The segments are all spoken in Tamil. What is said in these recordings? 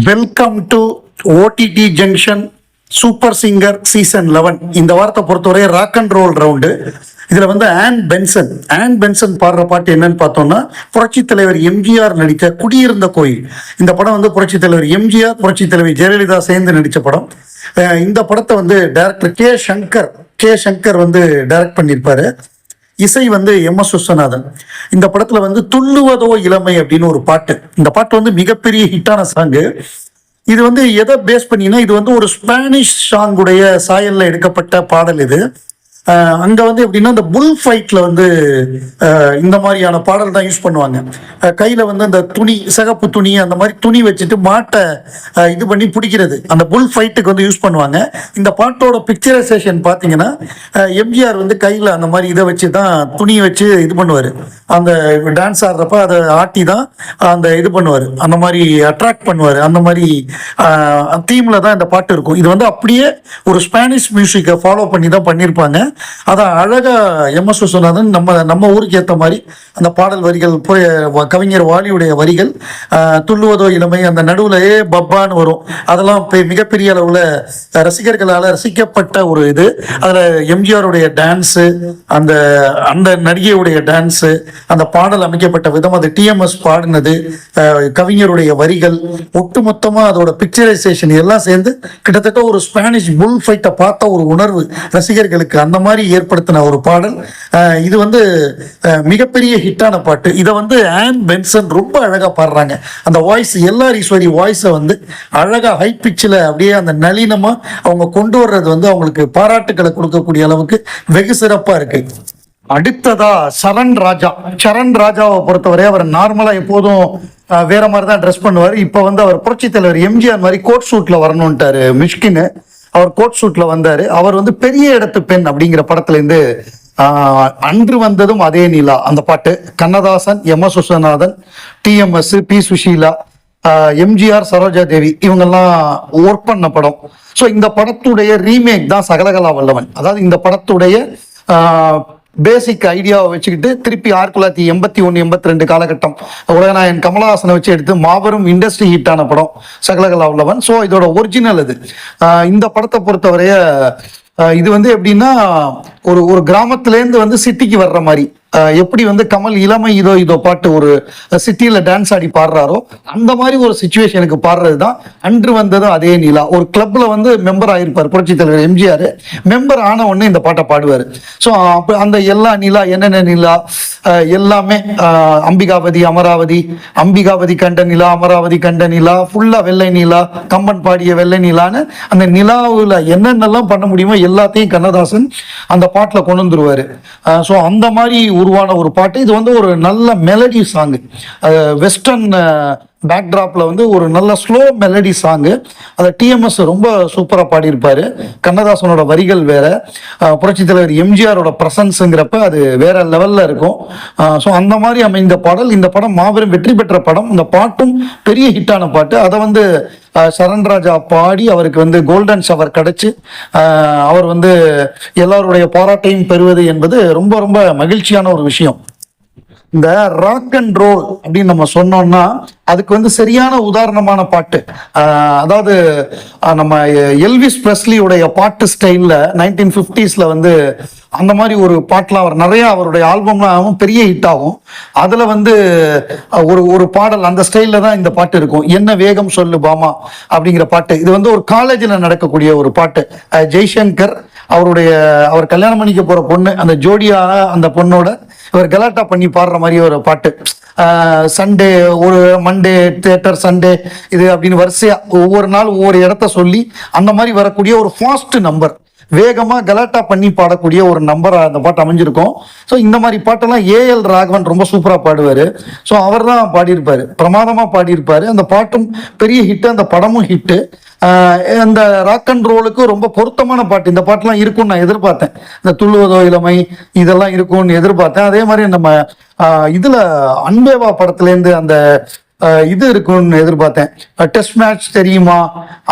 Welcome to OTT junction super singer season 11. இந்த வாரத்தை பொறுத்தவரை ராக் அண்ட் ரோல் ரவுண்டு. இதுல வந்து ஆன் பென்சன் பாடுற பாட்டு என்னன்னு பார்த்தோம்னா, புரட்சி தலைவர் எம்ஜிஆர் நடித்த குடியிருந்த கோயில். இந்த படம் வந்து புரட்சி தலைவர் எம்ஜிஆர், புரட்சி தலைவர் ஜெயலலிதா சேர்ந்து நடித்த படம். இந்த படத்தை வந்து டைரக்டர் கே சங்கர் வந்து டைரக்ட் பண்ணியிருப்பாரு. இசை வந்து எம்.எஸ். விஸ்வநாதன். இந்த படத்துல வந்து துள்ளுவதோ இளமை அப்படின்னு ஒரு பாட்டு. இந்த பாட்டு வந்து மிகப்பெரிய ஹிட்டான சாங்கு. இது வந்து எதை பேஸ் பண்ணினா, இது வந்து ஒரு ஸ்பானிஷ் சாங்குடைய சாயல்ல எடுக்கப்பட்ட பாடல் இது. அங்க வந்து எப்படின்னா, இந்த புல் ஃபைட்ல வந்து இந்த மாதிரியான பாடல் தான் யூஸ் பண்ணுவாங்க. கையில வந்து அந்த துணி, சிகப்பு துணி, அந்த மாதிரி துணி வச்சுட்டு மாட்டை இது பண்ணி பிடிக்கிறது, அந்த புல் ஃபைட்டுக்கு வந்து யூஸ் பண்ணுவாங்க. இந்த பாட்டோட பிக்சரைசேஷன் பார்த்தீங்கன்னா, எம்ஜிஆர் வந்து கையில் அந்த மாதிரி இதை வச்சு தான், துணியை வச்சு இது பண்ணுவார். அந்த டான்ஸ் ஆடுறப்ப அதை ஆட்டி தான் அந்த இது பண்ணுவார், அந்த மாதிரி அட்ராக்ட் பண்ணுவார். அந்த மாதிரி தீமில் தான் இந்த பாட்டு இருக்கும். இது வந்து அப்படியே ஒரு ஸ்பானிஷ் மியூசிக்கை ஃபாலோ பண்ணி தான் பண்ணியிருப்பாங்க. அதான் அழகா எம்.எஸ். விஸ்வநாதன் நம்ம ஊருக்கு ஏற்ற மாதிரி அந்த பாடல் வரிகள், கவிஞர் வாலியுடைய வரிகள், துள்ளுவதோ இளமை, அந்த நடுவில் பப்பான்னு வரும். அதெல்லாம் மிகப்பெரிய அளவில் ரசிகர்களால் ரசிக்கப்பட்ட ஒரு இது. அதில் எம்ஜிஆருடைய டான்ஸு, அந்த அந்த நடிகையுடைய டான்ஸு, அந்த பாடல் அமைக்கப்பட்ட விதம், அது டிஎம்எஸ் பாடினது, கவிஞருடைய வரிகள், ஒட்டுமொத்தமாக அதோட பிக்சரைசேஷன் எல்லாம் சேர்ந்து கிட்டத்தட்ட ஒரு ஸ்பானிஷ் புல் ஃபைட்டை பார்த்த ஒரு உணர்வு ரசிகர்களுக்கு அந்த மாதிரி ஏற்படுத்தின ஒரு பாடல். இது வந்து மிகப்பெரிய ஹிட்டான பாட்டு. இதை வந்து ஆன் பென்சன் ரொம்ப அழகா பாடுறாங்க. அந்த வாய்ஸ், எல்லார் ஈஸ்வரி வாய்ஸை வந்து அழகா ஹை பிச்சில் அப்படியே அந்த நளினமா அவங்க கொண்டு வர்றது வந்து அவங்களுக்கு பாராட்டுக்களை கொடுக்கக்கூடிய அளவுக்கு வெகு சிறப்பா இருக்கு. அடுத்ததா சரண் ராஜாவை பொறுத்தவரை, அவர் நார்மலா எப்போதும் வேற மாதிரி தான் ட்ரெஸ் பண்ணுவார். இப்போ வந்து அவர் புரட்சி தலைவர் எம்ஜிஆர் மாதிரி கோட் சூட்ல வரணும்ட்டாரு மிஷ்கின்னு. அவர் கோட் சூட்ல வந்தாரு. அவர் வந்து பெரிய இடத்து பெண் அப்படிங்கிற படத்துல இருந்து அன்று வந்ததும் அதே நிலா, அந்த பாட்டு Kannadasan, M S. Viswanathan, T M S, P Susheela, M G R, Saroja Devi இவங்கெல்லாம் ஒர்க் பண்ண படம். ஸோ இந்த படத்துடைய ரீமேக் தான் சகலகலா வல்லவன். அதாவது இந்த படத்துடைய பேசிக் ஐடியாவை வச்சுக்கிட்டு திருப்பி 1981, 82 காலகட்டம் உலகநாயகன் கமலஹாசனை வச்சு எடுத்து மாபெரும் இண்டஸ்ட்ரி ஹிட்டான படம் சகலகலா வல்லவன். ஸோ இதோட ஒரிஜினல் இது. இந்த படத்தை பொறுத்தவரைய இது வந்து எப்படின்னா, ஒரு கிராமத்துலேருந்து வந்து சிட்டிக்கு வர்ற மாதிரி, எப்படி வந்து கமல் இளமை இதோ பாட்டு ஒரு சிட்டியில டான்ஸ் ஆடி பாடுறாரோ அந்த மாதிரி ஒரு சிச்சுவேஷனுக்கு பாடுறது தான் அன்று வந்ததும் அதே நிலா. ஒரு கிளப்ல வந்து மெம்பர் ஆயிருப்பார் புரட்சி தலைவர் எம்ஜிஆர். மெம்பர் ஆன உடனே இந்த பாட்டை பாடுவார். ஸோ அந்த எல்லா நிலா, என்னென்ன நிலா எல்லாமே, அம்பிகாபதி, அமராவதி, அம்பிகாபதி கண்ட நிலா, அமராவதி கண்ட நிலா, ஃபுல்லா வெள்ளை நிலா, கம்பன் பாடிய வெள்ளை நிலான்னு அந்த நிலாவில் என்னென்னலாம் பண்ண முடியுமோ எல்லாத்தையும் கண்ணதாசன் அந்த பாட்டில் கொண்டு வந்துருவாரு. ஸோ அந்த மாதிரி உருவான ஒரு பாட்டு. இது வந்து ஒரு நல்ல மெலடி சாங்கு, வெஸ்டர்ன் பேக்ட்ராப்ல வந்து ஒரு நல்ல ஸ்லோ மெலடி சாங்கு. அதை டிஎம்எஸ் ரொம்ப சூப்பராக பாடியிருப்பாரு. கண்ணதாசனோட வரிகள் வேற, புரட்சி தலைவர் எம்ஜிஆரோட பிரசன்ஸுங்கிறப்ப அது வேற லெவல்ல இருக்கும். ஸோ அந்த மாதிரி அமைந்த பாடல். இந்த படம் மாபெரும் வெற்றி பெற்ற படம். இந்த பாட்டும் பெரிய ஹிட்டான பாட்டு. அதை வந்து சரண் ராஜா பாடி அவருக்கு வந்து கோல்டன் ஷவர் கிடைச்சு அவர் வந்து எல்லாருடைய பாராட்டையும் பெறுவது என்பது ரொம்ப ரொம்ப மகிழ்ச்சியான ஒரு விஷயம். இந்த ராக் அண்ட் ரோல் அப்படின்னு நம்ம சொன்னோம்னா அதுக்கு வந்து சரியான உதாரணமான பாட்டு. அதாவது நம்ம எல்விஸ் பிரெஸ்லியுடைய பாட்டு ஸ்டைலில் 1950s வந்து அந்த மாதிரி ஒரு பாட்டெலாம் அவர் நிறைய, அவருடைய ஆல்பம்லாம் பெரிய ஹிட் ஆகும். அதில் வந்து ஒரு பாடல் அந்த ஸ்டைலில் தான் இந்த பாட்டு இருக்கும். என்ன வேகம் சொல்லு பாமா அப்படிங்கிற பாட்டு. இது வந்து ஒரு காலேஜில் நடக்கக்கூடிய ஒரு பாட்டு. ஜெய்சங்கர் அவர் கல்யாணம் பண்ணிக்க போகிற பொண்ணு, அந்த ஜோடியாக அந்த பொண்ணோட இவர் கலாட்டா பண்ணி பாடுற மாதிரி ஒரு பாட்டு. சண்டே, ஒரு மண்டே தியேட்டர், சண்டே இது அப்படின்னு வரிசையா ஒவ்வொரு நாள் ஒவ்வொரு இடத்த சொல்லி அந்த மாதிரி வரக்கூடிய ஒரு ஃபாஸ்ட் நம்பர், வேகமா கலாட்டா பண்ணி பாடக்கூடிய ஒரு நம்பரா அந்த பாட்டு அமைஞ்சிருக்கும். ஸோ இந்த மாதிரி பாட்டெல்லாம் ஏஎல் ராகவன் ரொம்ப சூப்பரா பாடுவாரு. ஸோ அவர் தான் பாடியிருப்பாரு, பிரமாதமா பாடியிருப்பாரு. அந்த பாட்டும் பெரிய ஹிட்டு, அந்த படமும் ஹிட்டு. அந்த ராக் அண்ட் ரோலுக்கு ரொம்ப பொருத்தமான பாட்டு. இந்த பாட்டுலாம் இருக்கும்னு நான் எதிர்பார்த்தேன். இந்த துள்ளுவதோ இளமை இதெல்லாம் இருக்கும்னு எதிர்பார்த்தேன். அதே மாதிரி நம்ம இதுல அன்பேவா படத்துலேருந்து அந்த இது இருக்கும்னு எதிர்பார்த்தேன். டெஸ்ட் மேட்ச் தெரியுமா,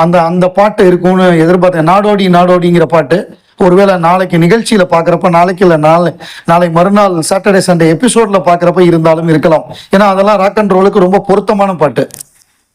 அந்த பாட்டு இருக்கும்னு எதிர்பார்த்தேன். நாடோடிங்கிற பாட்டு ஒருவேளை நாளைக்கு நிகழ்ச்சியில பாக்குறப்ப, நாளைக்கு இல்ல நாளை மறுநாள் சாட்டர்டே சண்டே எபிசோட்ல பாக்குறப்ப இருந்தாலும் இருக்கலாம். ஏன்னா அதெல்லாம் ராக் அண்ட் ரோலுக்கு ரொம்ப பொருத்தமான பாட்டு.